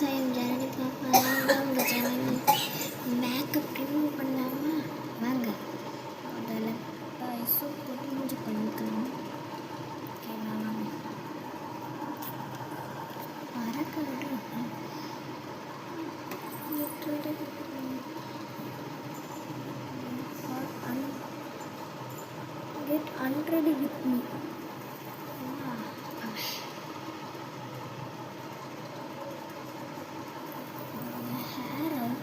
விவசாயம் ஜனனி பாப்பா உங்கள் சேனல் மேக்கப் ரிமூவ் பண்ணாமல் வாங்க அதில் சூப் போட்டு மூஞ்சி பண்ணிக்கலாம். ஓகேவா? மறக்கிறது get unready with me. Hair out.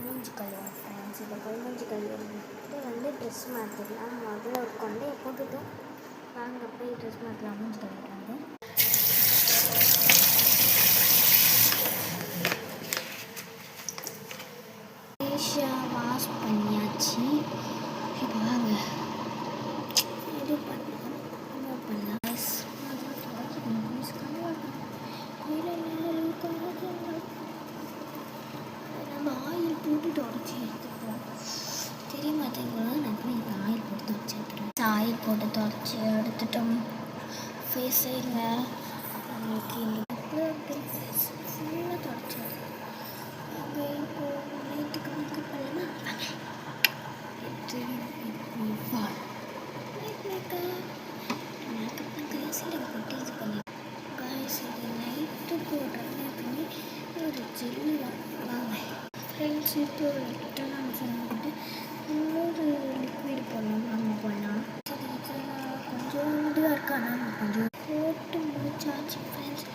மூஞ்சி கழுவ ஃப்ரெண்ட்ஸ், இதை போய் மூஞ்சி கழுவிடுங்க. இது வந்து ட்ரெஸ் மாற்றிடலாம். முதல்ல ஒரு கொண்டையை போட்டுட்டோம். வாங்க போய் ட்ரெஸ் மாற்றலாம். மூஞ்சி கழுவிட்டு வந்து ஃபேஷியல் வாஷ் பண்ணியாச்சு. இப்போ வாங்க இது பண்ணலாம். நம்ம ஆயில் போட்டு தொடச்சி எடுத்துப்போம். தெரிய மாட்டேங்குது. நான் போய் இப்போ ஆயில் போட்டு தொடச்சி எடுத்துட்டேன். ஆயில் போட்டு தொடச்சி எடுத்துட்டோம். ஃபேஸ் இல்லை நம்மளுக்கு ஃபேஸ் ஃபுல்லாக தொடச்சி அங்கே இப்போ நைட்டுக்கு மேக்கப் பண்ணலாம். மேக்கப் தான் கைசில் போட்டு இது பண்ணி கைஸ் இது நைட்டு போடுறது எப்பவுமே ஒரு ஜெல்லு தான். வாங்க ஃப்ரெண்ட்ஸ், இப்போ லைட்டாக நான் சொல்லிட்டு இன்னொரு லிக்விட் போடலாம். நம்ம போடலாம். கொஞ்சம் இதுவாக இருக்கா நம்ம கொஞ்சம் போட்டு முடிச்சாச்சு ஃப்ரெண்ட்ஸ்.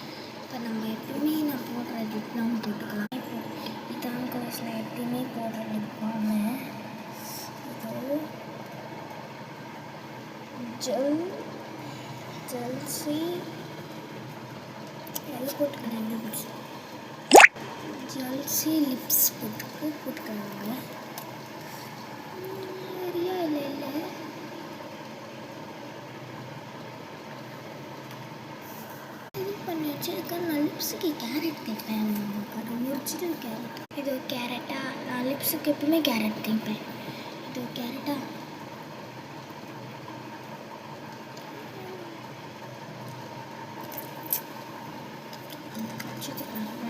இப்போ நம்ம எப்பவுமே நான் போடுற லிப் பாம் போட்டுக்கலாம். இப்போ இதான் கோர்ஸில் எப்பயுமே போடுற லிப் பாமு. இது ஜெல்சி எல்லாம் போட்டுக்கிறேன். ஜெல்சி லிப்ஸ் போட்டுக்கிறாங்க. சரியா இல்லை இது பண்ணி வச்சுருக்கேன். நான் லிப்ஸுக்கு கேரட் தேய்ப்பேன். Original carrot. இது கேரட்டா? நான் லிப்ஸுக்கு எப்பவுமே கேரட் தேய்ப்பேன். இது கேரட்டா? வச்சுக்கலாம்.